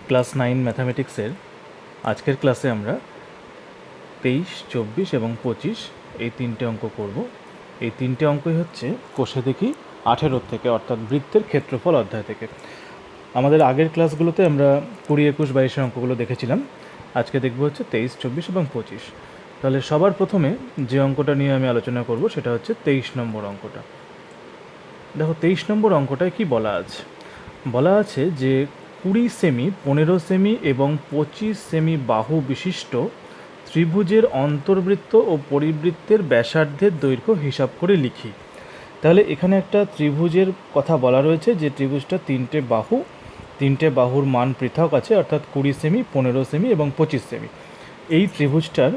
Class 9 ম্যাথামেটিক্সের আজকের ক্লাসে আমরা 23, 24 এবং 25 এই তিনটে অঙ্ক করব। এই তিনটে অঙ্কই হচ্ছে কোষে দেখি 18 থেকে, অর্থাৎ বৃত্তের ক্ষেত্রফল অধ্যায় থেকে। আমাদের আগের ক্লাসগুলোতে আমরা 20, 21, 22 অঙ্কগুলো দেখেছিলাম। আজকে দেখব হচ্ছে 23, 24 এবং 25। তাহলে সবার প্রথমে যে অঙ্কটা নিয়ে আমি আলোচনা করব সেটা হচ্ছে 23 নম্বর অঙ্কটা। দেখো 23 নম্বর অঙ্কটায় কি বলা আছে? বলা আছে যে 20 সেমি, 15 সেমি এবং 25 সেমি বাহু বিশিষ্ট ত্রিভুজের অন্তর্বৃত্ত ও পরিবৃত্তের ব্যাসার্ধের দৈর্ঘ্য হিসাব করে লিখি। তাহলে এখানে একটা ত্রিভুজের কথা বলা রয়েছে যে ত্রিভুজটা তিনটে বাহুর মান পৃথক আছে, অর্থাৎ 20 সেমি, 15 সেমি এবং 25 সেমি। এই ত্রিভুজটার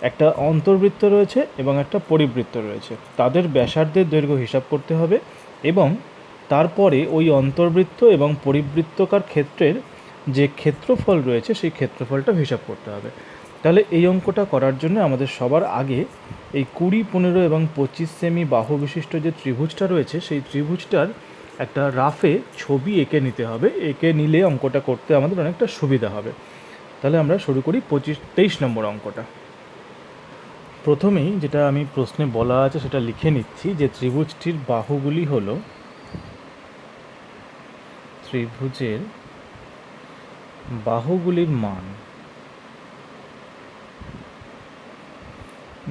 একটা অন্তর্বৃত্ত রয়েছে এবং একটা পরিবৃত্ত রয়েছে, তাদের ব্যাসার্ধের দৈর্ঘ্য হিসাব করতে হবে এবং তারপরে ওই অন্তর্বৃত্ত এবং পরিবৃত্তকার ক্ষেত্রের যে ক্ষেত্রফল রয়েছে সেই ক্ষেত্রফলটা হিসাব করতে হবে। তাহলে এই অঙ্কটা করার জন্য আমাদের সবার আগে এই 20, 15 এবং 25 সেমি বাহু বিশিষ্ট যে ত্রিভুজটা রয়েছে সেই ত্রিভুজটার একটা রাফে ছবি এঁকে নিতে হবে। এঁকে নিলে অঙ্কটা করতে আমাদের অনেকটা সুবিধা হবে। তাহলে আমরা শুরু করি 23 নম্বর অঙ্কটা। প্রথমেই যেটা আমি প্রশ্নে বলা আছে সেটা লিখে নিচ্ছি যে ত্রিভুজটির বাহুগুলি হলো ত্রিভুজের বাহুগুলির মান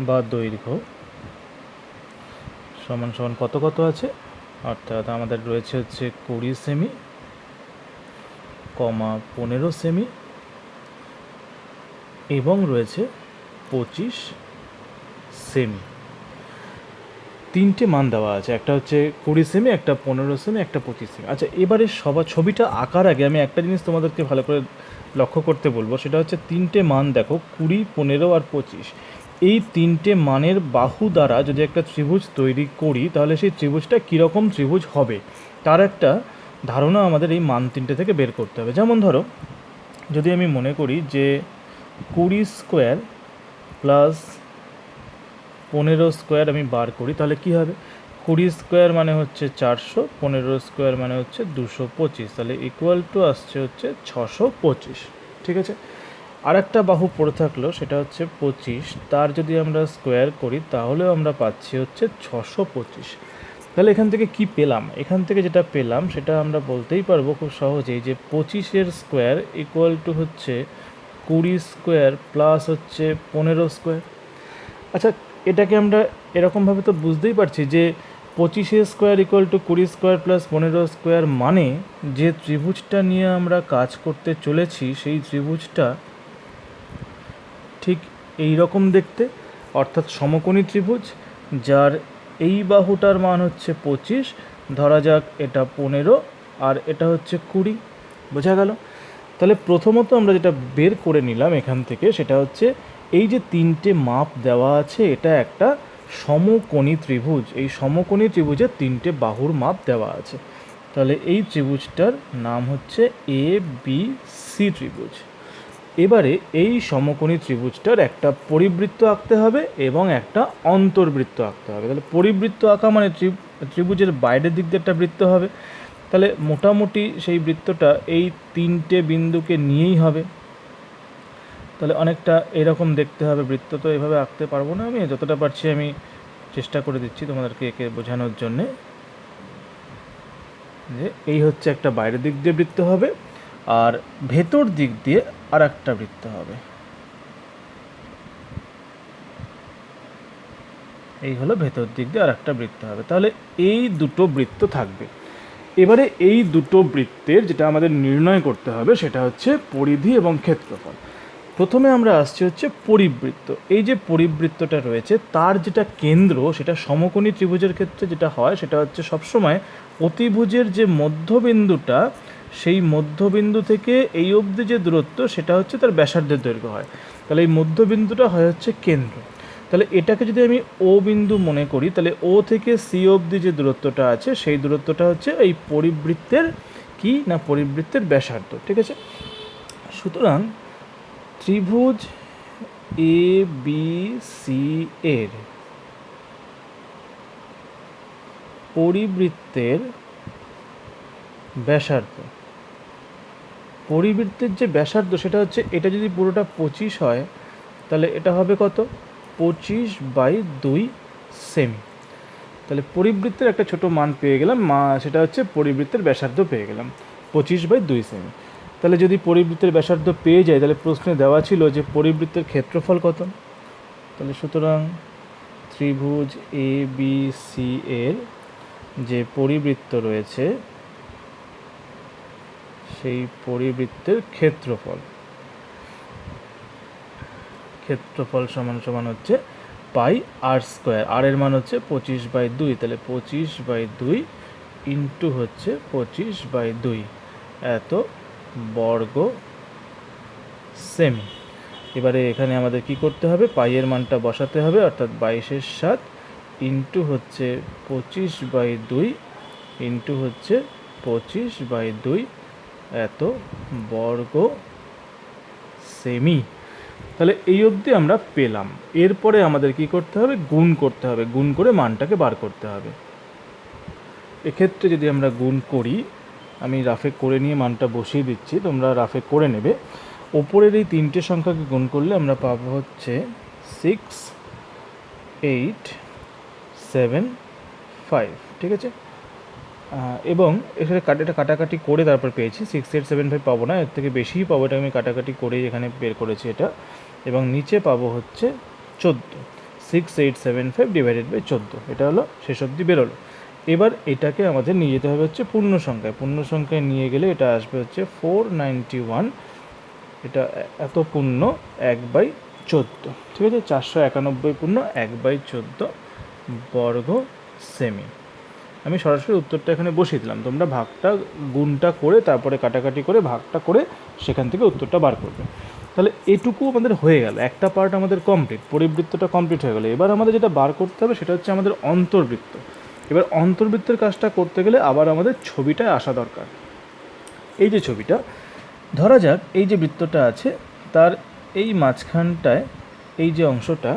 বা দৈর্ঘ্য সমান সমান কত কত আছে, অর্থাৎ আমাদের রয়েছে হচ্ছে 20 সেমি, 15 সেমি এবং রয়েছে 25 সেমি। তিনটে মান দেওয়া আছে, একটা হচ্ছে 20 সেমি, একটা 15 সেমি, একটা 25 সেমি। আচ্ছা, এবারে ছবিটা আঁকার আগে আমি একটা জিনিস তোমাদেরকে ভালো করে লক্ষ্য করতে বলবো, সেটা হচ্ছে তিনটে মান দেখো, 20, 15 আর 25। এই তিনটে মানের বাহু দ্বারা যদি একটা ত্রিভুজ তৈরি করি তাহলে সেই ত্রিভুজটা কীরকম ত্রিভুজ হবে তার একটা ধারণা আমাদের এই মান তিনটে থেকে বের করতে হবে। যেমন ধরো, যদি আমি মনে করি যে 20 স্কোয়ার প্লাস 15 স্কোয়ার আমি বার করি, তাহলে কি হবে? 20 স্কোয়ার মানে হচ্ছে 400, 15 স্কোয়ার মানে হচ্ছে 225, তাহলে ইকুয়াল টু আসছে হচ্ছে 625। ঠিক আছে, আর একটা বাহু পড়ে থাকলো, সেটা হচ্ছে 25, তার যদি আমরা স্কোয়ার করি তাহলেও আমরা পাচ্ছি হচ্ছে 625। তাহলে এখান থেকে কি পেলাম? এখান থেকে যেটা পেলাম সেটা আমরা বলতেই পারবো খুব সহজেই যে 25-এর স্কোয়ার ইকুয়াল টু হচ্ছে 20 স্কোয়ার প্লাস হচ্ছে 15 স্কোয়ার। আচ্ছা, এটাকে আমরা এরকমভাবে তো বুঝতেই পারছি যে 25 square equal to 20 square plus 15 square, মানে যে ত্রিভুজটা নিয়ে আমরা কাজ করতে চলেছি সেই ত্রিভুজটা ঠিক এই রকম দেখতে, অর্থাৎ সমকোণী ত্রিভুজ, যার এই বাহুটার মান হচ্ছে 25, ধরা যাক এটা 15 আর এটা হচ্ছে 20। বোঝা গেল? তাহলে প্রথমত আমরা যেটা বের করে নিলাম এখান থেকে সেটা হচ্ছে এই যে তিনটে মাপ দেওয়া আছে এটা একটা সমকোণী ত্রিভুজ। এই সমকোণী ত্রিভুজের তিনটে বাহুর মাপ দেওয়া আছে। তাহলে এই ত্রিভুজটার নাম হচ্ছে ABC ত্রিভুজ। এবারে এই সমকোণী ত্রিভুজটার একটা পরিবৃত্ত আঁকতে হবে এবং একটা অন্তর্বৃত্ত আঁকতে হবে। তাহলে পরিবৃত্ত আঁকা মানে ত্রিভুজের বাইরের দিক দিয়ে একটা বৃত্ত হবে। তাহলে মোটামুটি সেই বৃত্তটা এই তিনটে বিন্দুকে নিয়েই হবে। তাহলে অনেকটা এরকম দেখতে হবে। বৃত্ত তো এভাবে আঁকতে পারবো না, আমি যতটা পারছি আমি চেষ্টা করে দিচ্ছি তোমাদেরকে একে বোঝানোর জন্যে। যে এই হচ্ছে একটা বাইরের দিক দিয়ে বৃত্ত হবে আর ভেতর দিক দিয়ে আর একটা বৃত্ত হবে। এই হলো ভেতর দিক দিয়ে আর একটা বৃত্ত হবে। তাহলে এই দুটো বৃত্ত থাকবে। এবারে এই দুটো বৃত্তের যেটা আমাদের নির্ণয় করতে হবে সেটা হচ্ছে পরিধি এবং ক্ষেত্রফল। প্রথমে আমরা আসছি হচ্ছে পরিবৃত্ত। এই যে পরিবৃত্তটা রয়েছে তার যেটা কেন্দ্র, সেটা সমকোণী ত্রিভুজের ক্ষেত্রে যেটা হয় সেটা হচ্ছে সবসময় অতিভুজের যে মধ্যবিন্দুটা, সেই মধ্যবিন্দু থেকে এই অবধি যে দূরত্ব সেটা হচ্ছে তার ব্যাসার্ধের দৈর্ঘ্য হয়। তাহলে এই মধ্যবিন্দুটা হয় হচ্ছে কেন্দ্র। তাহলে এটাকে যদি আমি ও বিন্দু মনে করি তাহলে ও থেকে সি অবধি যে দূরত্বটা আছে সেই দূরত্বটা হচ্ছে এই পরিবৃত্তের কি না, পরিবৃত্তের ব্যাসার্ধ। ঠিক আছে, সুতরাং ত্রিভুজ ABC এর পরিবৃত্তের ব্যাসার্ধ, পরিবৃত্তের যে ব্যাসার্ধ সেটা হচ্ছে, এটা যদি পুরোটা 25 হয় তাহলে এটা হবে কত, 25/2 সেমি। তাহলে পরিবৃত্তের একটা ছোট মান পেয়ে গেলাম, সেটা হচ্ছে পরিবৃত্তের ব্যাসার্ধ পেয়ে গেলাম 25/2 সেমি। তাহলে যদি পরিবৃত্তের ব্যাসার্ধ পেয়ে যায় তাহলে প্রশ্নে দেওয়া ছিল যে পরিবৃত্তের ক্ষেত্রফল কত। তাহলে সুতরাং ত্রিভুজ এ বি সি এর যে পরিবৃত্ত রয়েছে সেই পরিবৃত্তের ক্ষেত্রফল সমান সমান হচ্ছে পাই আর স্কোয়ার। আর এর মান হচ্ছে 25/2, তাহলে 25/2 ইন্টু হচ্ছে 25/2 এত বর্গ সেমি। এবারে এখানে আমাদের কি করতে হবে, পাইয়ের মানটা বসাতে হবে, অর্থাৎ 22/7 ইন্টু হচ্ছে 25/2 ইন্টু হচ্ছে 25/2 এত বর্গ সেমি। তাহলে এই অবধি আমরা পেলাম। এরপরে আমাদের কি করতে হবে, গুণ করতে হবে, গুণ করে মানটাকে বার করতে হবে। এক্ষেত্রে যদি আমরা গুণ করি, আমি রাফে করে নিয়ে মানটা বসিয়ে দিচ্ছি, তোমরা রাফে করে নেবে। ওপরের এই তিনটে সংখ্যাকে গুণ করলে আমরা পাবো হচ্ছে 6, 8, 7, 5, ঠিক আছে। এবং এখানে এটা কাটাকাটি করে তারপর পেয়েছি 6, 8, 7, 5 পাবো না, এর থেকে বেশিই পাবো, এটা আমি কাটাকাটি করেই এখানে বের করেছি এটা। এবং নিচে পাবো হচ্ছে 14, 6, 8, 7, 5 ডিভাইডেড বাই 14, এটা হলো শেষ অবধি বেরোলো। এবার এটাকে আমাদের নিয়ে যেতে হবে হচ্ছে পূর্ণ সংখ্যায় নিয়ে গেলে এটা আসবে হচ্ছে 491, এটা এত পূর্ণ 1/14, ঠিক আছে। 491 পূর্ণ 1/14 বর্গ সেমি। আমি সরাসরি উত্তরটা এখানে বসিয়ে দিলাম, তোমরা ভাগটা গুণটা করে তারপরে কাটাকাটি করে ভাগটা করে সেখান থেকে উত্তরটা বার করবে। তাহলে এটুকু আমাদের হয়ে গেল, একটা পার্ট আমাদের কমপ্লিট, পরিবৃত্তটা কমপ্লিট হয়ে গেল। এবার আমাদের যেটা বার করতে হবে সেটা হচ্ছে আমাদের অন্তর্বৃত্ত। এবার অন্তর্বৃত্তের কাজটা করতে গেলে আবার আমাদের ছবিটায় আসা দরকার। এই যে ছবিটা, ধরা যাক এই যে বৃত্তটা আছে তার এই মাঝখানটায় এই যে অংশটা,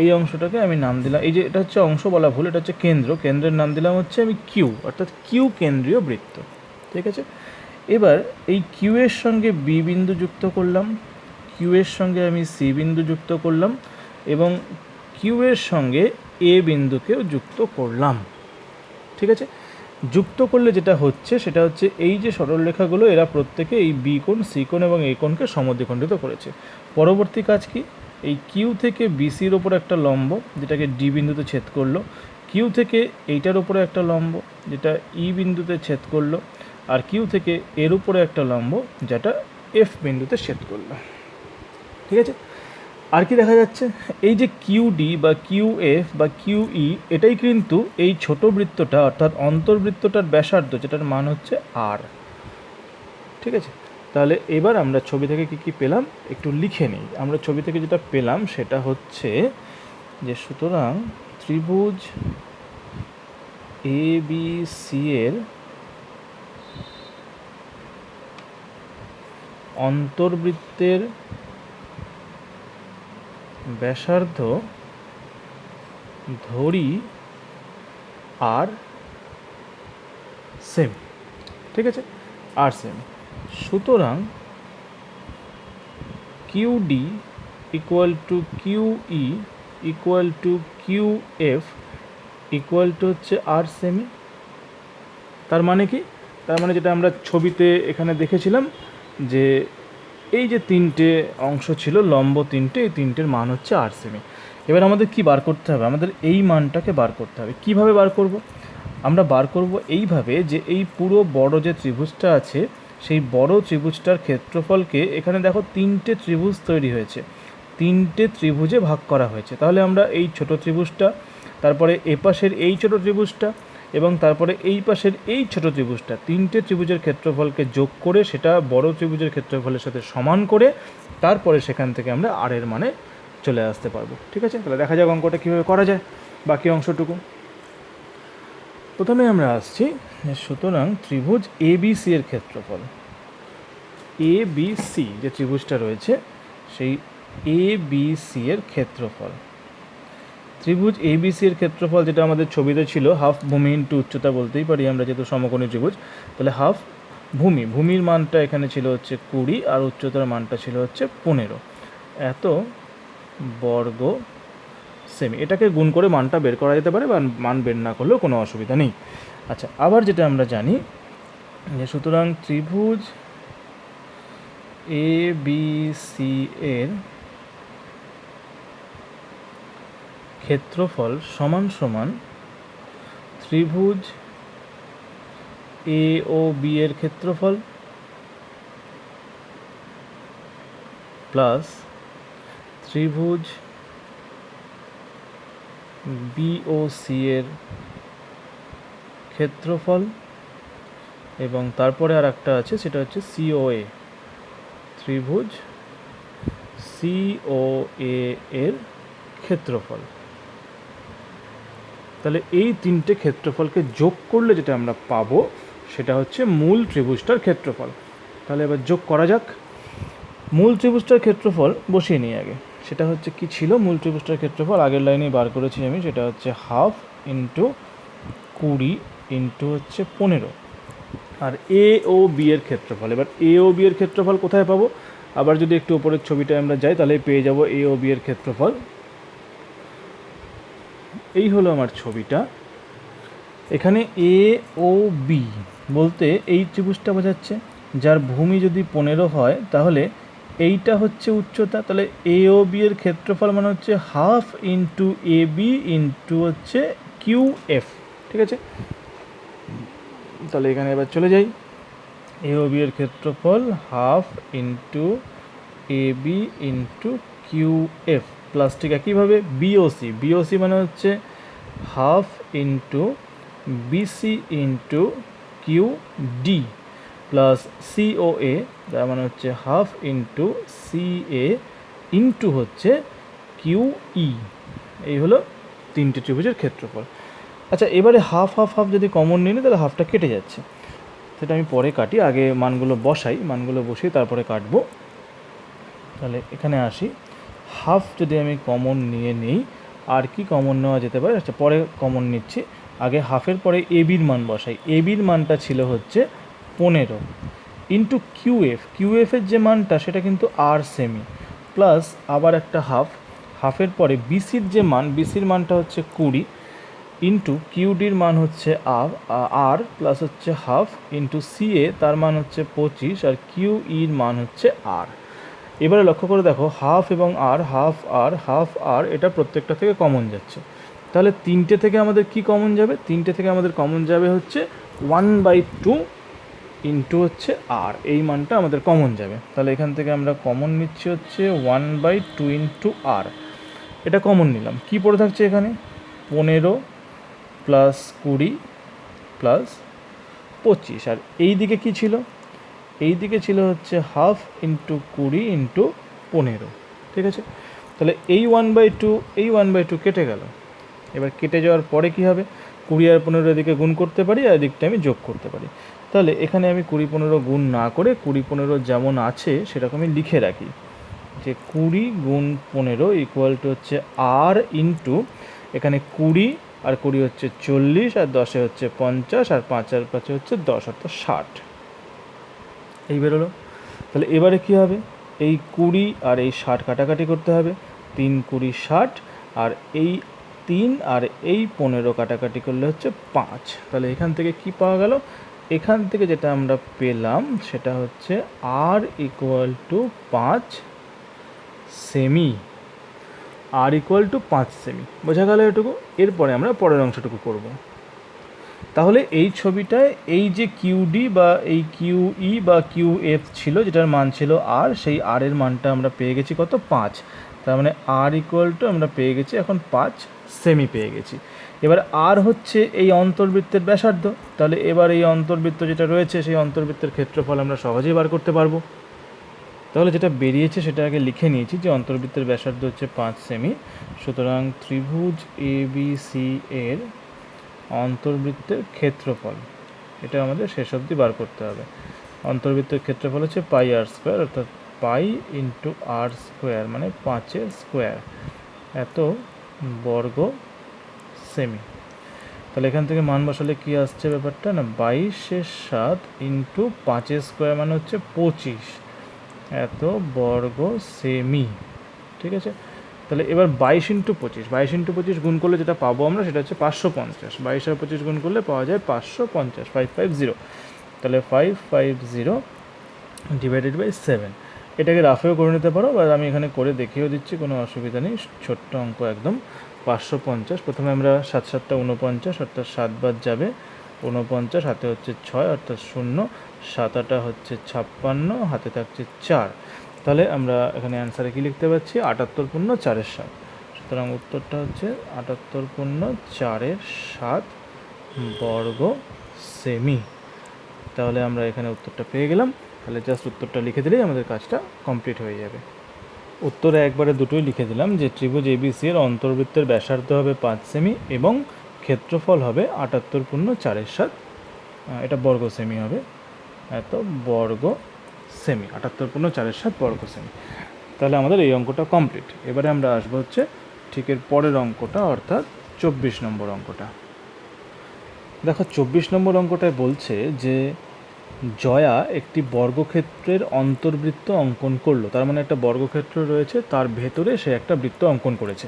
এই অংশটাকে আমি নাম দিলাম, এই যে এটা হচ্ছে অংশ বলা ভুল, এটা হচ্ছে কেন্দ্র, কেন্দ্রের নাম দিলাম হচ্ছে আমি কিউ, অর্থাৎ কিউ কেন্দ্রীয় বৃত্ত, ঠিক আছে। এবার এই কিউ এর সঙ্গে বি বিন্দু যুক্ত করলাম, কিউ এর সঙ্গে আমি সি বিন্দু যুক্ত করলাম এবং কিউ এর সঙ্গে এ বিন্দুকেও যুক্ত করলাম, ঠিক আছে। যুক্ত করলে যেটা হচ্ছে সেটা হচ্ছে এই যে সরলরেখাগুলো এরা প্রত্যেকে এই বি কোণ, সি কোণ এবং এ কোণকে সমদ্বিখণ্ডিত করেছে। পরবর্তী কাজ কি, এই কিউ থেকে বিসির ওপর একটা লম্ব যেটাকে ডি বিন্দুতে ছেদ করলো, কিউ থেকে এইটার উপরে একটা লম্ব যেটা ই বিন্দুতে ছেদ করলো, আর কিউ থেকে এর উপরে একটা লম্ব যেটা এফ বিন্দুতে ছেদ করলো, ঠিক আছে। আর কি দেখা যাচ্ছে, এই যে কিউ ডি বা কিউ এফ বা কিউ ই, এটাই কিন্তু এই ছোট বৃত্তটা অর্থাৎ অন্তর্বৃত্তটার ব্যাসার্ধ, যেটার মান হচ্ছে আর, ঠিক আছে। তাহলে এবার আমরা ছবি থেকে কি কি পেলাম একটু লিখে নিই। আমরা ছবি থেকে যেটা পেলাম সেটা হচ্ছে যে, সুতরাং ত্রিভুজ এ বি সি এর অন্তর্বৃত্তের ব্যাসার্ধ ধরি আর সেম, ঠিক আছে, আর সেম। সুতরাং Q D equal to Q E equal to Q F equal to হচ্ছে আর সেমি। তার মানে কি, তার মানে যেটা আমরা ছবিতে এখানে দেখেছিলাম যে এই যে তিনটে অংশ ছিল লম্ব তিনটে, এই তিনটের মান হচ্ছে আর সেমি। এবার আমাদের কি বার করতে হবে, আমাদের এই মানটাকে বার করতে হবে। কিভাবে বার করব, আমরা বার করব এইভাবে যে এই পুরো বড় যে ত্রিভুজটা আছে সেই বড় ত্রিভুজটার ক্ষেত্রফলকে, এখানে দেখো তিনটে ত্রিভুজ তৈরি হয়েছে, তিনটে ত্রিভুজে ভাগ করা হয়েছে। তাহলে আমরা এই ছোট ত্রিভুজটা, তারপরে এপাশের এই ছোট ত্রিভুজটা এবং তারপরে এই পাশের এই ছোট ত্রিভুজটা, তিনটে ত্রিভুজের ক্ষেত্রফলকে যোগ করে সেটা বড় ত্রিভুজের ক্ষেত্রফলের সাথে সমান করে তারপরে সেখান থেকে আমরা আর এর মানে চলে আসতে পারবো, ঠিক আছে। তাহলে দেখা যাক অঙ্কটা কীভাবে করা যায়, বাকি অংশটুকু। প্রথমে আমরা আসছি, সুতরাং ত্রিভুজ এ বি সি এর ক্ষেত্রফল, এ বি সি যে ত্রিভুজটা রয়েছে সেই এ বি সি এর ক্ষেত্রফল, ত্রিভুজ এ বি সি এর ক্ষেত্রফল যেটা আমাদের ছবিতে ছিল হাফ ভূমি ইন্টু উচ্চতা বলতেই পারি আমরা, যেহেতু সমকোণী ত্রিভুজ, তাহলে হাফ ভূমির মানটা এখানে ছিল হচ্ছে 20 আর উচ্চতার মানটা ছিল হচ্ছে 15, এত বর্গ সেমি। এটাকে গুণ করে মানটা বের করা যেতে পারে, বা মান বের না করলেও কোনো অসুবিধা নেই। আচ্ছা, আবার যেটা আমরা জানি যে সুতরাং ত্রিভুজ এ বি সি এর ক্ষেত্রফল সমান সমান ত্রিভুজ এ ও বি এর ক্ষেত্রফল প্লাস ত্রিভুজ বি ও সি এর ক্ষেত্রফল, এবং তারপরে আর একটা আছে সেটা হচ্ছে সিওএ, ত্রিভুজ সিওএ এর ক্ষেত্রফল। তাহলে এই তিনটে ক্ষেত্রফলকে যোগ করলে যেটা আমরা পাবো সেটা হচ্ছে মূল ত্রিভুজটার ক্ষেত্রফল। তাহলে এবার যোগ করা যাক। মূল ত্রিভুজটার ক্ষেত্রফল বসিয়ে নিই আগে। সেটা হচ্ছে কি ছিল মূল ত্রিভুজটার ক্ষেত্রফল, আগের লাইনেই বার করেছি আমি, সেটা হচ্ছে 1/2 ইন্টু 20 ইন্টু হচ্ছে 15। আর এ ও বি এর ক্ষেত্রফল, এবার এ ও বি এর ক্ষেত্রফল কোথায় পাবো? আবার যদি একটু উপরের ছবিটায় আমরা যাই তাহলে পেয়ে যাব এ ও বি এর ক্ষেত্রফল। এই হলো আমার ছবিটা। এখানে এ ও বি বলতে এই ত্রিভুজটা বোঝাচ্ছে, যার ভূমি যদি 15 হয় তাহলে এইটা হচ্ছে উচ্চতা। তাহলে এ ও বি এর ক্ষেত্রফল মানে হচ্ছে 1/2 ইন্টু এ বি ইন্টু হচ্ছে কিউ এফ। ঠিক আছে, তাহলে এখানে এবার চলে যাই। এ ও বি এর ক্ষেত্রফল 1/2 into A B into Q F plus ঠিক একইভাবে বিওসি মানে হচ্ছে 1/2 into BC into Q D plus COA, তার মানে হচ্ছে 1/2 ইন্টু সিএ ইন্টু হচ্ছে কিউ ই। এই হলো তিনটে ত্রিভুজের ক্ষেত্রফল। আচ্ছা, এবারে হাফ যদি কমন নিই তাহলে হাফটা কেটে যাচ্ছে, সেটা আমি পরে কাটি, আগে মানগুলো বসাই, মানগুলো বসিয়ে তারপরে কাটবো। তাহলে এখানে আসি, হাফ যদি আমি কমন নিয়ে নিই, আর কি কমন নেওয়া যেতে পারে? আচ্ছা, পরে কমন নিচ্ছি, আগে হাফের পরে এ বির মান বসাই। এ বির মানটা ছিল হচ্ছে 15 ইন্টু কিউএফের যে মানটা সেটা কিন্তু আর সেমি, প্লাস আবার একটা হাফের পরে বিসির যে মান, বিসির মানটা হচ্ছে 20 ইন্টু কিউডির মান হচ্ছে আর প্লাস হচ্ছে 1/2 ইন্টু সিএ, তার মান হচ্ছে 25, আর কিউ ইর মান হচ্ছে আর। এবারে লক্ষ্য করে দেখো, হাফ এবং হাফ আর এটা প্রত্যেকটা থেকে কমন যাচ্ছে। তাহলে তিনটে থেকে আমাদের কি কমন যাবে? তিনটে থেকে আমাদের কমন যাবে হচ্ছে 1/2 ইন্টু হচ্ছে আর, এই মানটা আমাদের কমন যাবে। তাহলে এখান থেকে আমরা কমন নিচ্ছি হচ্ছে 1/2 ইন্টু আর, এটা কমন নিলাম। কি পড়ে থাকছে এখানে? 15 প্লাস 20 প্লাস 25, আর এই দিকে কী ছিল? এই দিকে ছিল হচ্ছে 1/2 ইন্টু 20 ইন্টু 15। ঠিক আছে, তাহলে এই 1/2 কেটে গেল। এবার কেটে যাওয়ার পরে কি হবে? 20 আর 15 এদিকে গুণ করতে পারি, আর এদিকটা আমি যোগ করতে পারি। তাহলে এখানে আমি 20-15 গুণ না করে 20-15 যেমন আছে সেরকমই লিখে রাখি, যে 20 গুণ 15 ইকুয়াল টু হচ্ছে আর ইন্টু, এখানে 20 আর 20 হচ্ছে 40, আর 10 হচ্ছে 50, আর 5 আর 5 হচ্ছে 10, অর্থাৎ 60। এই বেরোলো। তাহলে এবারে কি হবে? এই 20 আর এই 60 কাটাকাটি করতে হবে, 3 20 60, আর এই 3 আর এই 15 কাটাকাটি করলে হচ্ছে 5। তাহলে এখান থেকে কি পাওয়া গেল? এখান থেকে যেটা আমরা পেলাম সেটা হচ্ছে আর ইকুয়াল টু 5 সেমি। আর ইকুয়াল টু 5 সেমি, বোঝা গেল এটুকু। এরপরে আমরা পরের অংশটুকু করব। তাহলে এই ছবিটায় এই যে কিউডি বা এই কিউই বা কিউএফ ছিল, যেটার মান ছিল আর, সেই আর এর মানটা আমরা পেয়ে গেছি কত? 5। তার মানে আর ইকুয়াল টু আমরা পেয়ে গেছি এখন 5 সেমি পেয়ে গেছি। এবার আর হচ্ছে এই অন্তর্বৃত্তের ব্যাসার্ধ। তাহলে এবার এই অন্তর্বৃত্ত যেটা রয়েছে সেই অন্তর্বৃত্তের ক্ষেত্রফল আমরা সহজেই বার করতে পারবো। তাহলে যেটা বেরিয়েছে সেটা আগে লিখে নিয়েছি, যে অন্তর্বৃত্তের ব্যাসার্ধ হচ্ছে 5 সেমি। সুতরাং ত্রিভুজ এ বি সি এর অন্তর্বৃত্তের ক্ষেত্রফল, এটা আমাদের শেষ অবধি বার করতে হবে। অন্তর্বৃত্তের ক্ষেত্রফল হচ্ছে পাই আর স্কোয়ার, অর্থাৎ পাই ইন্টু আর স্কোয়ার মানে 5 স্কোয়ার, এত বর্গ সেমি। তাহলে এখান থেকে মান বসালে কী আসছে ব্যাপারটা না, 22/7 ইন্টু 5² মানে হচ্ছে 25 এত বর্গ সেমি। ঠিক আছে, তাহলে এবার 22 × 25 গুণ করলে যেটা পাবো আমরা সেটা হচ্ছে 550। 22 আর 25 গুণ করলে পাওয়া যায় 550, 550। তাহলে 550 ডিভাইডেড বাই 7। এটাকে রাফেও করে নিতে পারো, বা আমি এখানে করে দেখিয়েও দিচ্ছি, কোনো অসুবিধা নেই, ছোট্ট অঙ্ক একদম। 550, প্রথমে আমরা 7 7 49 অর্থাৎ 7 বাদ যাবে 49, হাতে হচ্ছে 6 অর্থাৎ 0, 7 8 হচ্ছে 56, হাতে থাকছে 4। তাহলে আমরা এখানে অ্যান্সারে কী লিখতে পাচ্ছি, 78/4 সুতরাং উত্তরটা হচ্ছে 78/4 বর্গ সেমি। তাহলে আমরা এখানে উত্তরটা পেয়ে গেলাম। তাহলে জাস্ট উত্তরটা লিখে দিলেই আমাদের কাজটা কমপ্লিট হয়ে যাবে। উত্তরে একবারে দুটোই লিখে দিলাম যে ত্রিভুজ এবিসি এর অন্তর্বৃত্তের ব্যাসার্ধ হবে 5 সেমি এবং ক্ষেত্রফল হবে 78/4, এটা বর্গ সেমি হবে, এত বর্গ সেমি, 78/4 বর্গ সেমি। তাহলে আমাদের এই অঙ্কটা কমপ্লিট। এবারে আমরা আসবো হচ্ছে ঠিক এর পরের অঙ্কটা, অর্থাৎ 24 নম্বর অঙ্কটা। দেখো 24 নম্বর অঙ্কটায় বলছে যে জয়া একটি বর্গক্ষেত্রের অন্তর্বৃত্ত অঙ্কন করলো। তার মানে একটা বর্গক্ষেত্র রয়েছে, তার ভেতরে সে একটা বৃত্ত অঙ্কন করেছে।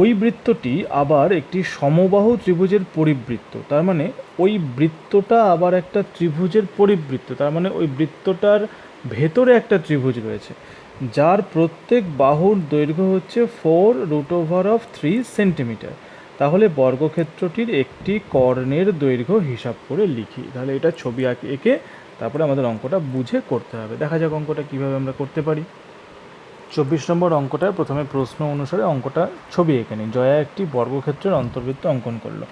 ওই বৃত্তটি আবার একটি সমবাহু ত্রিভুজের পরিবৃত্ত। তার মানে ওই বৃত্তটা আবার একটা ত্রিভুজের পরিবৃত্ত, তার মানে ওই বৃত্তটার ভেতরে একটা ত্রিভুজ রয়েছে, যার প্রত্যেক বাহুর দৈর্ঘ্য হচ্ছে 4√3 সেন্টিমিটার। তাহলে বর্গক্ষেত্রটির একটি কর্ণের দৈর্ঘ্য হিসাব করে লিখি। তাহলে এটা ছবি এঁকে তারপরে আমাদের অঙ্কটা বুঝে করতে হবে। দেখা যাক অঙ্কটা কীভাবে আমরা করতে পারি। 24 নম্বর অঙ্কটার প্রথমে প্রশ্ন অনুসারে অঙ্কটা ছবি এঁকে নিই। জয়া একটি বর্গক্ষেত্রের অন্তর্বৃত্ত অঙ্কন করলো।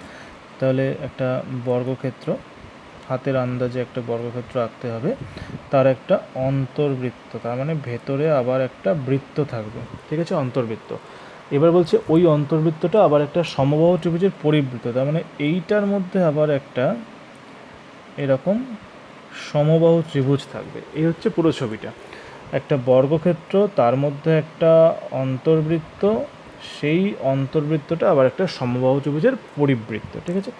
তাহলে একটা বর্গক্ষেত্র, হাতের আন্দাজে একটা বর্গক্ষেত্র আঁকতে হবে, তার একটা অন্তর্বৃত্ত, তার মানে ভেতরে আবার একটা বৃত্ত থাকবে। ঠিক আছে, অন্তর্বৃত্ত। এবার বলছে ওই অন্তর্বৃত্তটা আবার একটা সমবাহু ত্রিভুজের পরিবৃত্ত, তার মানে এইটার মধ্যে আবার একটা এরকম সমবাহু ত্রিভুজ থাকবে। এই হচ্ছে পুরো ছবিটা, একটা বর্গক্ষেত্র, তার মধ্যে একটা অন্তর্বৃত্ত, সেই অন্তর্বৃত্তটা আবার একটা সমবাহু ত্রিভুজের পরিবৃত্ত। ঠিক আছে,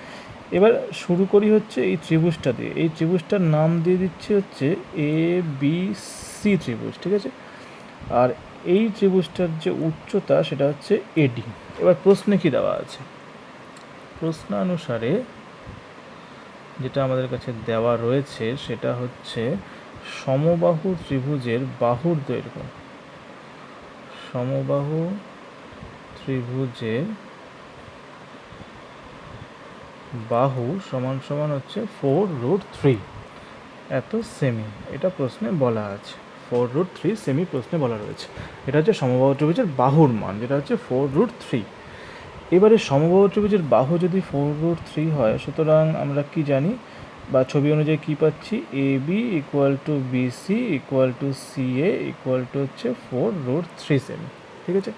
এবার শুরু করি হচ্ছে এই ত্রিভুজটা দিয়ে। এই ত্রিভুজটার নাম দিয়ে দিচ্ছি হচ্ছে ABC ত্রিভুজ। ঠিক আছে, আর এই ত্রিভুজটার যে উচ্চতা সেটা হচ্ছে AD। এবার প্রশ্নে কি দেওয়া আছে, প্রশ্নানুসারে যেটা আমাদের কাছে দেওয়া রয়েছে সেটা হচ্ছে সমবাহু ত্রিভুজের বাহুর দৈর্ঘ্য, সমবাহু ত্রিভুজের বাহু সমান সমান হচ্ছে 4√3 এত সেমি, এটা প্রশ্নে বলা আছে। 4√3 সেমি প্রশ্নে বলা রয়েছে। এটা হচ্ছে সমবাহু ত্রিভুজের বাহুর মান, যেটা হচ্ছে 4√3। এবারে সমবাহু ত্রিভুজের বাহু যদি 4√3 হয়, সুতরাং আমরা কি জানি, বা ছবি অনুযায়ী কী পাচ্ছি, AB = BC = CA হচ্ছে 4√3 সেমি। ঠিক আছে,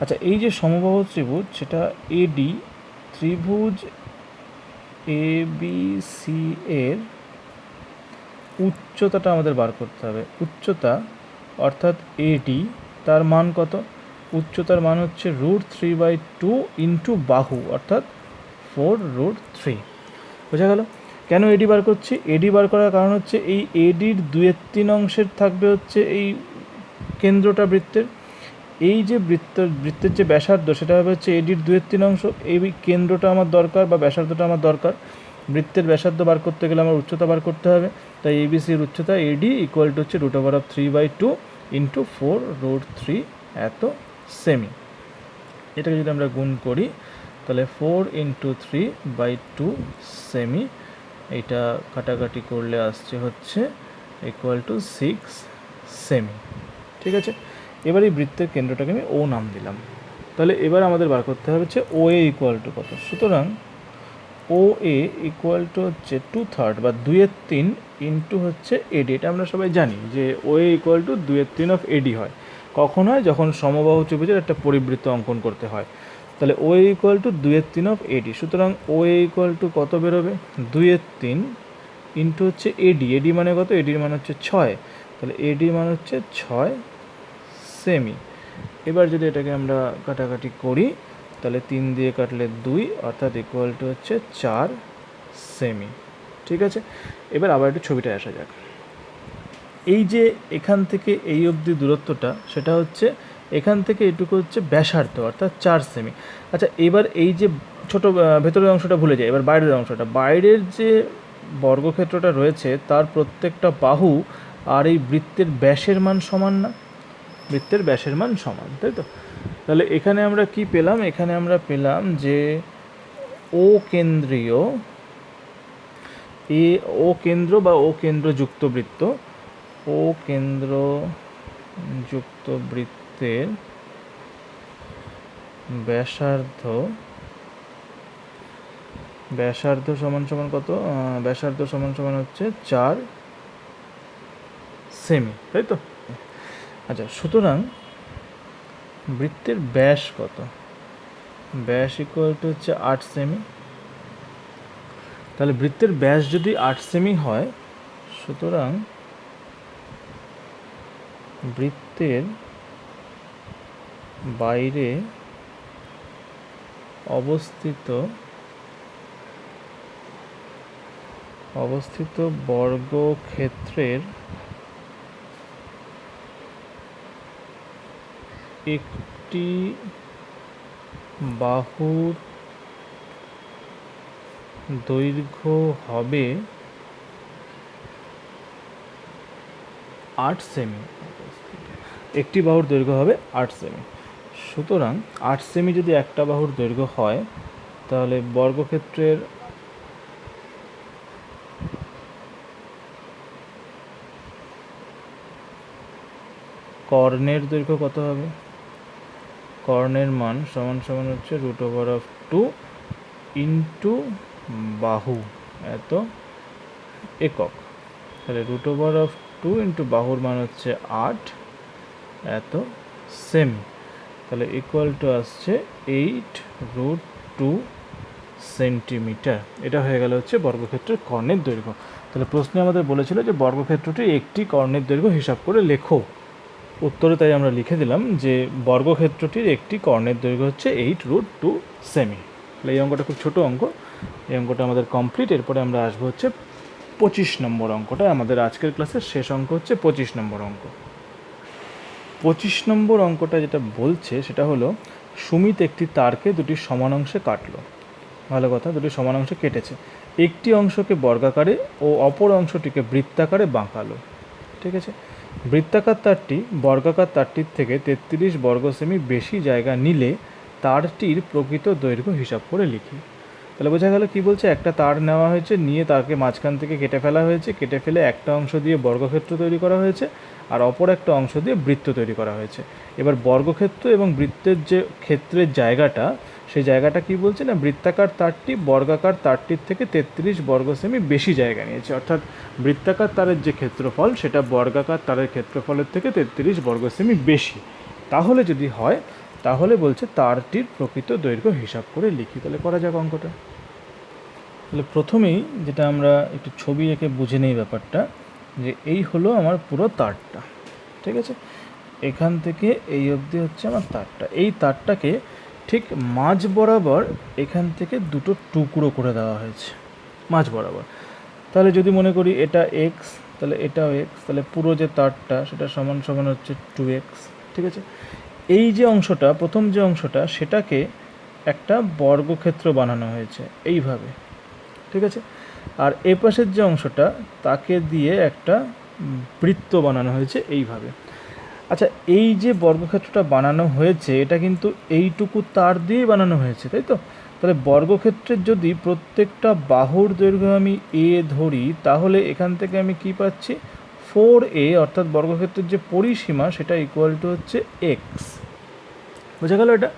আচ্ছা এই যে সমবাহু ত্রিভুজ, সেটা AD ত্রিভুজ ABC এর উচ্চতাটা আমাদের বার করতে হবে। উচ্চতা অর্থাৎ AD, তার মান কত, উচ্চতার মান হচ্ছে √3/2 ইন্টু বাহু অর্থাৎ 4√3। বোঝা গেল কেন এডি বার করছি? এডি বার করার কারণ হচ্ছে এই এডির 2/3 অংশের থাকবে হচ্ছে এই কেন্দ্রটা বৃত্তের, এই যে বৃত্তের যে ব্যাসার্ধ সেটা হবে হচ্ছে এডির 2/3 অংশ। এই কেন্দ্রটা আমার দরকার বা ব্যাসার্ধটা আমার দরকার। বৃত্তের ব্যাসার্ধ বার করতে গেলে আমার উচ্চতা বার করতে হবে, তাই এবিসির উচ্চতা AD = হচ্ছে √3/2 ইন্টু 4√3 এত সেমি। এটাকে যদি আমরা গুণ করি তাহলে 4 × 3/2 সেমি, এটা কাটাকাটি করলে আসছে হচ্ছে =6 সেমি। ঠিক আছে, এবার এই বৃত্তের কেন্দ্রটাকে আমি ও নাম দিলাম। তাহলে এবার আমাদের বার করতে হবে হচ্ছে OA = কত। সুতরাং OA = হচ্ছে 2/3 বা 2/3 ইন্টু হচ্ছে AD। এটা আমরা সবাই জানি যে OA = 2/3 অফ AD হয়। কখন হয়? যখন সমবাহু ত্রিভুজের একটা পরিবৃত্ত অঙ্কন করতে হয়। তাহলে OA = 2/3 অফ AD। সুতরাং OA = কত বেরোবে? 2/3 ইন্টু হচ্ছে AD। AD মানে কত? AD মান হচ্ছে 6। তাহলে AD মান হচ্ছে 6 সেমি। এবার যদি এটাকে আমরা কাটাকাটি করি তাহলে 3 দিয়ে কাটলে 2 অর্থাৎ ইকুয়াল টু হচ্ছে 4 সেমি। ঠিক আছে, এবার আবার একটু ছবিটায় আসা যাক। এই যে এখান থেকে এই অবধি দূরত্বটা, সেটা হচ্ছে এখান থেকে এটুকু হচ্ছে ব্যাসার্ধ অর্থাৎ 4 সেমি। আচ্ছা, এবার এই যে ছোটো ভেতরের অংশটা ভুলে যায়, এবার বাইরের অংশটা, বাইরের যে বর্গক্ষেত্রটা রয়েছে তার প্রত্যেকটা বাহু আর এই বৃত্তের ব্যাসের মান সমান না? বৃত্তের ব্যাসের মান সমান, তাই তো? তাহলে এখানে আমরা কি পেলাম? এখানে আমরা পেলাম যে ও কেন্দ্রীয় ও কেন্দ্র বা ও কেন্দ্রযুক্ত বৃত্ত, ও কেন্দ্রযুক্ত বৃত্তের ব্যাসার্ধ সমান সমান কত? ব্যাসার্ধ সমান সমান হচ্ছে 4 সেমি, তাই তো? আচ্ছা, সুতরাং বৃত্তের ব্যাস কত? ব্যাস ইকুয়াল টু হচ্ছে 8 সেমি। তাহলে বৃত্তের ব্যাস যদি 8 সেমি হয়, সুতরাং বৃত্তের বাইরে অবস্থিত বর্গক্ষেত্রের একটি বাহুর দৈর্ঘ্য হবে 8 সেমি। একটি বাহুর দৈর্ঘ্য হবে 8 সেমি। সুতরাং 8 সেমি যদি একটা বাহুর দৈর্ঘ্য হয়, তাহলে বর্গক্ষেত্রের কর্ণের দৈর্ঘ্য কত হবে? কর্ণের মান সমান সমান হচ্ছে √2 ইন্টু বাহু এত একক। তাহলে √2 ইন্টু বাহুর মান হচ্ছে 8 এত সেমি। তাহলে ইকুয়াল টু আসছে 8√2 সেন্টিমিটার। এটা হয়ে গেল হচ্ছে বর্গক্ষেত্রের কর্ণের দৈর্ঘ্য। তাহলে প্রশ্নে আমাদের বলেছিল যে বর্গক্ষেত্রটির একটি কর্ণের দৈর্ঘ্য হিসাব করে লেখো। উত্তরে তাই আমরা লিখে দিলাম যে বর্গক্ষেত্রটির একটি কর্ণের দৈর্ঘ্য হচ্ছে 8√2 সেমি। তাহলে এই অঙ্কটা খুব ছোটো অঙ্ক, এই অঙ্কটা আমাদের কমপ্লিট। এরপরে আমরা আসবো হচ্ছে 25 নম্বর অঙ্কটা। আমাদের আজকের ক্লাসের শেষ অঙ্ক হচ্ছে 25 নম্বর অঙ্ক। 25 নম্বর অঙ্কটা যেটা বলছে সেটা হলো, সুমিত একটি তারকে দুটি সমান অংশে কাটলো। ভালো কথা, দুটি সমান অংশে কেটেছে। একটি অংশকে বর্গাকারে ও অপর অংশটিকে বৃত্তাকারে বাঁকালো। ঠিক আছে, বৃত্তাকার তারটি বর্গাকার তারটির থেকে 33 বর্গ সেমি বেশি জায়গা নিলে তারটির প্রকৃত দৈর্ঘ্য হিসাব করে লিখি। তাহলে বোঝা গেল কি বলছে, একটা তার নেওয়া হয়েছে, নিয়ে তারকে মাঝখান থেকে কেটে ফেলা হয়েছে, কেটে ফেলে একটা অংশ দিয়ে বর্গক্ষেত্র তৈরি করা হয়েছে আর অপর একটা অংশ দিয়ে বৃত্ত তৈরি করা হয়েছে। এবার বর্গক্ষেত্র এবং বৃত্তের যে ক্ষেত্রের জায়গাটা, সেই জায়গাটা কি বলছে না, বৃত্তাকার তারটি বর্গাকার তারটির থেকে 33 বর্গ সেমি বেশি জায়গা নিয়েছে। অর্থাৎ বৃত্তাকার তারের যে ক্ষেত্রফল সেটা বর্গাকার তারের ক্ষেত্রফলের থেকে 33 বর্গ সেমি বেশি। তাহলে যদি হয়, তাহলে বলছে তারটির প্রকৃত দৈর্ঘ্য হিসাব করে লিখি। তাহলে করা যাক অঙ্কটা। তাহলে প্রথমেই যেটা আমরা একটু ছবি এঁকে বুঝে নেই ব্যাপারটা, যে এই হলো আমার পুরো তারটা। ঠিক আছে, এখান থেকে এই অবধি হচ্ছে আমার তারটা। এই তারটাকে ঠিক মাঝ বরাবর এখান থেকে দুটো টুকরো করে দেওয়া হয়েছে মাঝ বরাবর। তাহলে যদি মনে করি এটা এক্স, তাহলে এটাও এক্স, তাহলে পুরো যে তারটা সেটা সমান সমান হচ্ছে 2x। ঠিক আছে, এই যে অংশটা, প্রথম যে অংশটা, সেটাকে একটা বর্গক্ষেত্র বানানো হয়েছে এইভাবে। ঠিক আছে, আর এ পাশের যে অংশটা, তাকে দিয়ে একটা বৃত্ত বানানো হয়েছে এইভাবে। আচ্ছা, এই যে বর্গক্ষেত্রটা বানানো হয়েছে এটা কিন্তু এইটুকু তার দিয়েই বানানো হয়েছে, তাই তো? তাহলে বর্গক্ষেত্রের যদি প্রত্যেকটা বাহুর দৈর্ঘ্য আমি এ ধরি, তাহলে এখান থেকে আমি কি পাচ্ছি, 4a, অর্থাৎ বর্গক্ষেত্রের যে পরিসীমা সেটা ইকুয়াল টু হচ্ছে এক্স। বোঝা গেল এটা?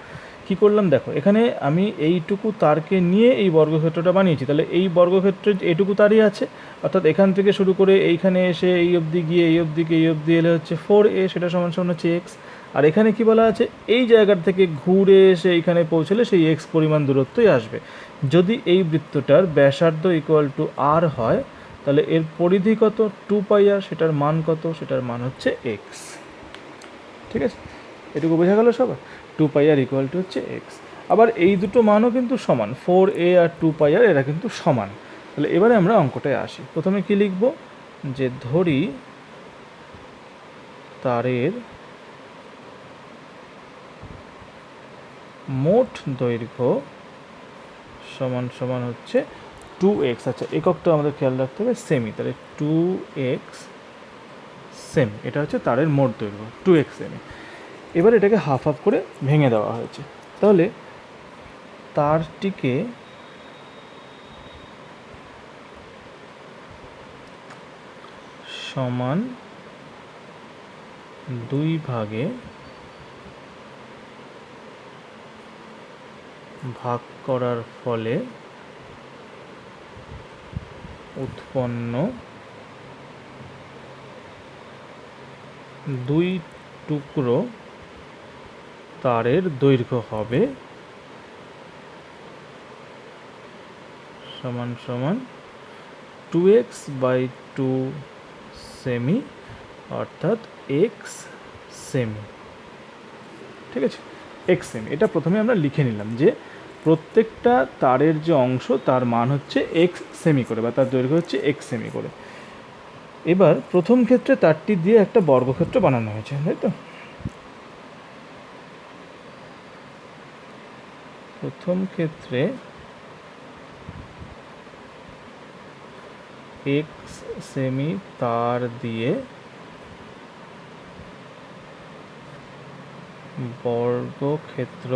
কী করলাম দেখো, এখানে আমি এইটুকু তারকে নিয়ে এই বর্গক্ষেত্রটা বানিয়েছি। তাহলে এই বর্গক্ষেত্রের এইটুকু তারই আছে, অর্থাৎ এখান থেকে শুরু করে এইখানে এসে এই অবধি গিয়ে এই অবধিকে এই অবধি এলে হচ্ছে 4a, সেটা সমান সমান হচ্ছে এক্স। আর এখানে কি বলা আছে, এই জায়গার থেকে ঘুরে এসে এইখানে পৌঁছলে সেই এক্স পরিমাণ দূরত্বই আসবে। যদি এই বৃত্তটার ব্যাসার্ধ ইকুয়াল টু আর হয়, তাহলে এর পরিধি কত, 2πr, সেটার মান কত, সেটার মান হচ্ছে এক্স। ঠিক আছে, এটুকু বোঝা গেল সবার? 2πr ইকুয়াল টু হচ্ছে এক্স। আবার এই দুটো মানও কিন্তু সমান, 4a আর 2πr এরা কিন্তু সমান। তাহলে এবারে আমরা অঙ্কটায় আসি। প্রথমে কি লিখব, যে ধরি তারের মোট দৈর্ঘ্য সমান সমান হচ্ছে 2x। আচ্ছা, এককটা আমাদের খেয়াল রাখতে হবে সেমি, তাহলে 2x সেমি, এটা হচ্ছে তারের মোট দৈর্ঘ্য 2x সেমি। এবার এটাকে হাফ হাফ করে ভেঙে দেওয়া হয়েছে। তাহলে তারটিকে সমান 2 ভাগে ভাগ করার ফলে উৎপন্ন 2 টুকরো তারের দৈর্ঘ্য হবে সমান সমান 2x/2 সেমি, অর্থাৎ x সেমি। ঠিক আছে, x সেমি। এটা প্রথমে আমরা লিখে নিলাম যে প্রত্যেকটা তারের যে অংশ তার মান হচ্ছে x সেমি করে, বা তার দৈর্ঘ্য হচ্ছে x সেমি করে। এবার প্রথম ক্ষেত্রে তারটি দিয়ে একটা বর্গক্ষেত্র বানানো হয়েছে, তাই তো? প্রথম ক্ষেত্রে x সেমি তার দিয়ে বর্গক্ষেত্র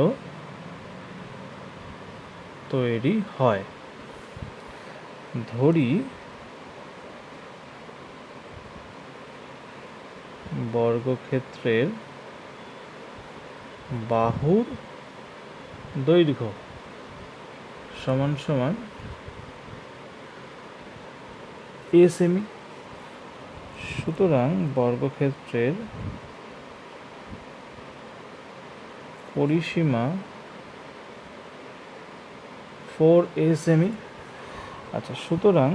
তৈরি হয়। ধরি বর্গক্ষেত্রের বাহুর দৈর্ঘ্য সমান সমান a সেমি। সুতরাং বর্গক্ষেত্রের পরিসীমা 4a সেমি। আচ্ছা, সুতরাং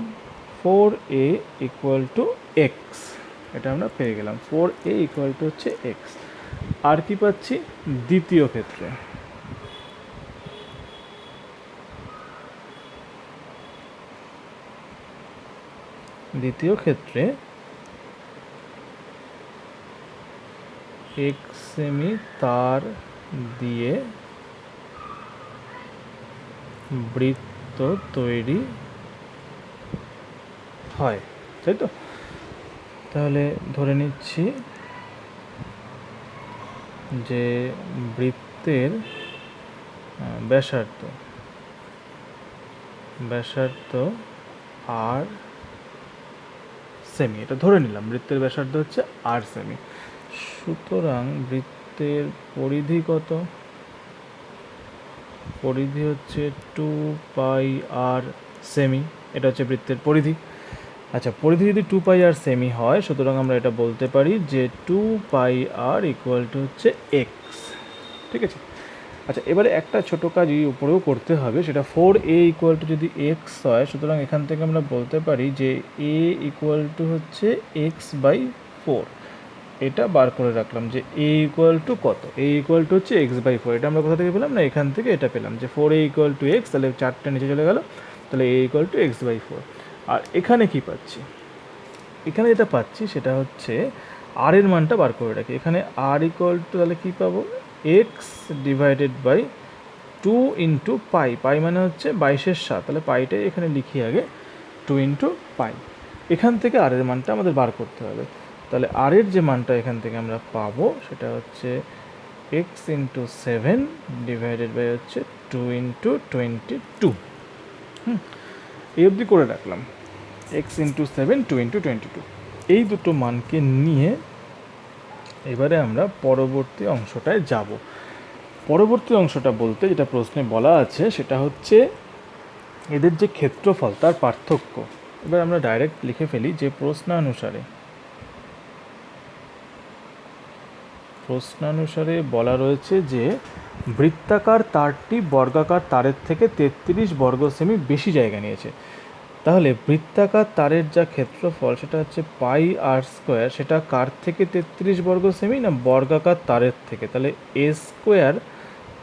4a = x, এটা আমরা পেয়ে গেলাম। 4a হচ্ছে x। আর কি পাচ্ছি দ্বিতীয় ক্ষেত্রে? দ্বিতীয় ক্ষেত্রে x সেমি তার দিয়ে বৃত্ত তৈরি হয়, তাই তো? তাহলে ধরে নিচ্ছি যে বৃত্তের ব্যাসার্ধ আর সেমি, এটা ধরে নিলাম বৃত্তের ব্যাসার্ধ হচ্ছে আর সেমি। সুতরাং বৃত্তের পরিধি কত? পরিধি হচ্ছে 2πr সেমি, এটা হচ্ছে বৃত্তের পরিধি। আচ্ছা, পরিধি যদি 2πr সেমি হয়, সুতরাং আমরা এটা বলতে পারি যে 2πr হচ্ছে x। ঠিক আছে। আচ্ছা, এবারে একটা ছোট কাজ এই উপরেও করতে হবে, সেটা 4a যদি x হয়, সুতরাং এখান থেকে আমরা বলতে পারি যে a হচ্ছে x/4। এটা বার করে রাখলাম যে a কত? a হচ্ছে x/4। এটা আমরা কোথা থেকে পেলাম? না, এখান থেকে এটা পেলাম যে 4a x, তাহলে 4টা নিচে চলে গেল, তাহলে a x/4। আর এখানে কি পাচ্ছি? এখানে যেটা পাচ্ছি সেটা হচ্ছে আর এর মানটা বার করে রাখি। এখানে r তাহলে কী পাবো? x/2 × পাই। পাই মানে হচ্ছে 22/7, তাহলে পাইটাই এখানে লিখি আগে, 2 × পাই। এখান থেকে আর এর মানটা আমাদের বার করতে হবে। তাহলে আর এর যে মানটা এখান থেকে আমরা পাবো সেটা হচ্ছে x × 7 হচ্ছে 2 × 22। এই অবধি করে রাখলাম, x × 7 2 × 22। এই দুটো মানকে নিয়ে এবারে আমরা পরবর্তী অংশটায় যাব। পরবর্তী অংশটা বলতে যেটা প্রশ্নে বলা আছে সেটা হচ্ছে এদের যে ক্ষেত্রফল তার পার্থক্য। এবার আমরা ডাইরেক্ট লিখে ফেলি যে প্রশ্নানুসারে বলা রয়েছে যে বৃত্তাকার তারটি বর্গাকার তারের থেকে 33 বর্গ সেমি বেশি জায়গা নিয়েছে। তাহলে বৃত্তাকার তারের যা ক্ষেত্রফল সেটা হচ্ছে πr², সেটা কার থেকে 33 বর্গ সেমি? না, বর্গাকার তারের থেকে। তাহলে a²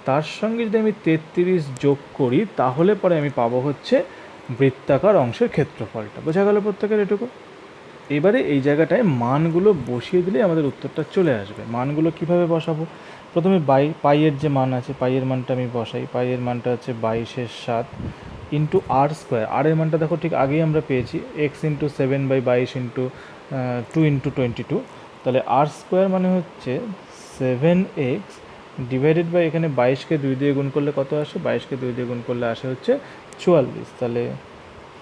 তার সঙ্গে যদি আমি 33 যোগ করি তাহলে পরে আমি পাবো হচ্ছে বৃত্তাকার অংশের ক্ষেত্রফলটা। বোঝা গেল প্রত্যেকের এটুকু? এবারে এই জায়গাটায় মানগুলো বসিয়ে দিলে আমাদের উত্তরটা চলে আসবে। মানগুলো কিভাবে বসাবো? প্রথমে পাইয়ের যে মান আছে, পাইয়ের মানটা আমি বসাই। পাইয়ের মানটা হচ্ছে 22/7 ইন্টু আর স্কোয়ার। আর এর মানটা দেখো ঠিক আগেই আমরা পেয়েছি, এক্স ইন্টু 7/22 ইন্টু 2 ইন্টু 22। তাহলে আর স্কোয়ার মানে হচ্ছে 7x ডিভাইডেড বাই, এখানে 22কে 2 দিয়ে গুণ করলে কত আসে? 22কে 2 দিয়ে গুণ করলে আসে হচ্ছে 44। তাহলে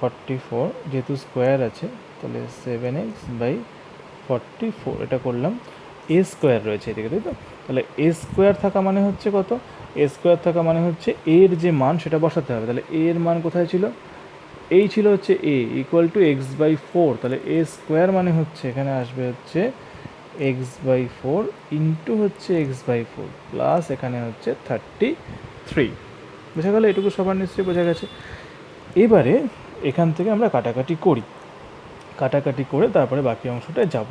44, যেহেতু স্কোয়ার আছে তাহলে 7x/44 এটা করলাম। এ স্কোয়ার রয়েছে এদিকে, তাই তো? তাহলে এ স্কোয়ার থাকা মানে হচ্ছে কত? এ স্কোয়ার থাকা মানে হচ্ছে এর যে মান সেটা বসাতে হবে। তাহলে এর মান কোথায় ছিল? এই ছিল হচ্ছে এ ইকুয়াল টু x/4। তাহলে এ স্কোয়ার মানে হচ্ছে এখানে আসবে হচ্ছে x/4 ইন্টু হচ্ছে x/4 প্লাস এখানে হচ্ছে 33। বোঝা গেল? এটুকু সবার নিশ্চয়ই বোঝা গেছে। এবারে এখান থেকে আমরা কাটাকাটি করি, কাটাকাটি করে তারপরে বাকি অংশটায় যাব।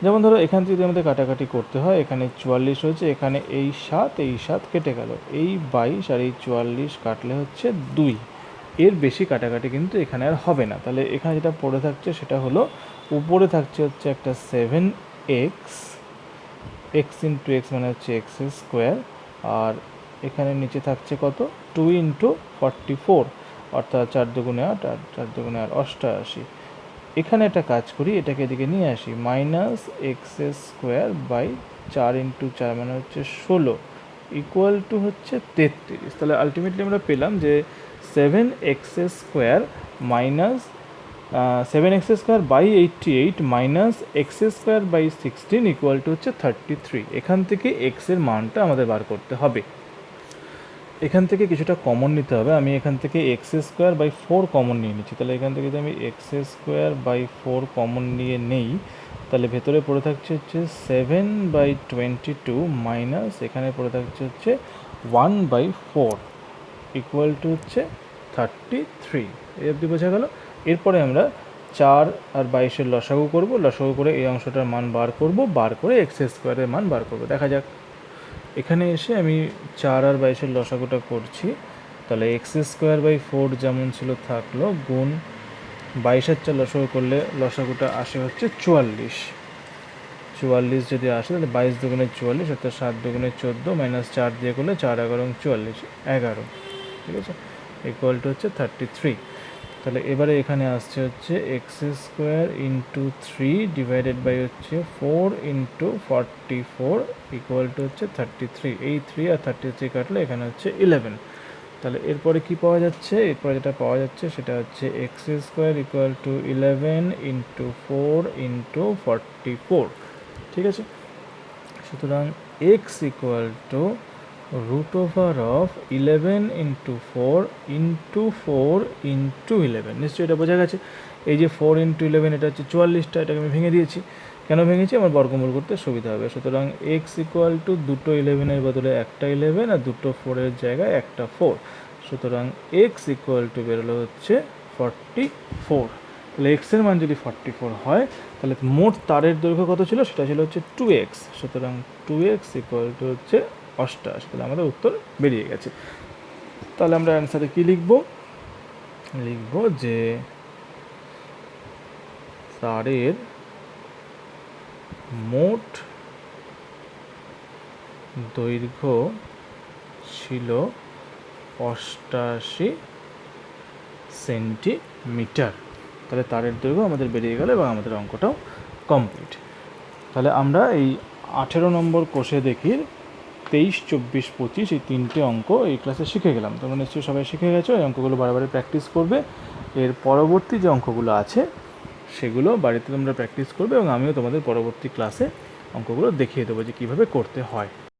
যেমন ধরো এখান থেকে যদি আমাদের কাটাকাটি করতে হয়, এখানে 44 হয়েছে, এখানে এই 7 কেটে গেল, এই 22 আর এই 44 কাটলে হচ্ছে 2। এর বেশি কাটাকাটি কিন্তু এখানে আর হবে না। তাহলে এখানে যেটা পড়ে থাকছে সেটা হলো, উপরে থাকছে হচ্ছে একটা 7x, এক্স ইন্টু এক্স মানে হচ্ছে এক্স স্কোয়ার, আর এখানে নিচে থাকছে কত? 2 ইন্টু 44, অর্থাৎ 4 দুগুণে 8 আর 4 দুগুণে 8 88। এখানে একটা কাজ করি, এটাকে এদিকে নিয়ে আসি, minus x square by 4 into 4 মানে হচ্ছে 16 ইকুয়াল টু হচ্ছে 33। তাহলে আলটিমেটলি আমরা পেলাম যে 7x square minus 7x square by 88 minus x square by 16 equal to হচ্ছে 33। এখান থেকে এক্স এর মানটা আমাদের বার করতে হবে। এখান থেকে কিছুটা কমন নিতে হবে। আমি এখান থেকে এক্স স্কোয়ার বাই 4 কমন নিয়ে নিচ্ছি। তাহলে এখান থেকে যদি আমি এক্স স্কোয়ার বাই 4 কমন নিয়ে নেই, তাহলে ভেতরে পড়ে থাকছে হচ্ছে 7/22 মাইনাস এখানে পড়ে থাকছে হচ্ছে 1/4 ইকুয়াল টু হচ্ছে 33। এই অবধি বোঝা গেল? এরপরে আমরা 4 আর 22-এর লসাগু করব, লসাগু করে এই অংশটার মান বার করব, বার করে এক্স স্কোয়ারের মান বার করব। দেখা যাক। এখানে এসে আমি 4 আর 22-এর লসাগুটা করছি। তাহলে এক্স স্কোয়ার বাই 4 যেমন ছিল থাকলো, গুণ 22 আর 4 লসাগু করলে লসাগুটা আসে হচ্ছে 44। 44 যদি আসে তাহলে 22 দুগুণে 44, অর্থাৎ 7 দুগুণে 14 মাইনাস 4 দিয়ে করলে 4 11 44 11, ঠিক আছে, ইকুয়াল টু হচ্ছে 33। তাহলে এবারে এখানে আসছে হচ্ছে x square into 3 divided by হচ্ছে 4 ইন্টু 44 ইকুয়াল টু হচ্ছে 33। এই 3 আর 33 কাটলে এখানে হচ্ছে 11। তাহলে এরপরে কি পাওয়া যাচ্ছে? এরপরে যেটা পাওয়া যাচ্ছে সেটা হচ্ছে x square equal to 11 into 4 into 44, ঠিক আছে। সুতরাং x equal to √11 into 4 into 4 into 11। নিশ্চয়ই এটা বোঝা গেছে। এই যে 4 ইন্টু 11 এটা হচ্ছে 44টা, এটাকে আমি ভেঙে দিয়েছি। কেন ভেঙেছি? আমার বর্গমূল করতে সুবিধা হবে। সুতরাং এক্স ইকুয়াল টু দুটো 11-এর বদলে একটা 11 আর দুটো 4-এর জায়গায় একটা 4। সুতরাং এক্স ইকুয়াল টু বেরোলো হচ্ছে 44। তাহলে এক্সের মান যদি 44 হয় তাহলে মোট তারের দৈর্ঘ্য কত ছিল? সেটা ছিল হচ্ছে 2x। সুতরাং 2x ইকুয়াল টু হচ্ছে 88। তাহলে আমাদের উত্তর বেরিয়ে গেছে। তাহলে আমরা অ্যান্সারে কী লিখব? লিখব যে তারের মোট দৈর্ঘ্য ছিল 88 সেন্টিমিটার। তাহলে তারের দৈর্ঘ্য আমাদের বেরিয়ে গেল এবং আমাদের অঙ্কটাও কমপ্লিট। তাহলে আমরা এই 18 নম্বর কোষে দেখির 23, 24, 25 এই 3টে অঙ্ক এই ক্লাসে শিখে গেলাম। তোমরা নিশ্চয়ই সবাই শিখে গেছো। এই অঙ্কগুলো বারবার প্র্যাকটিস করবে। এর পরবর্তী যে অঙ্কগুলো আছে সেগুলো বাড়িতে তোমরা প্র্যাকটিস করবে এবং আমিও তোমাদের পরবর্তী ক্লাসে অঙ্কগুলো দেখিয়ে দেবো যে কীভাবে করতে হয়।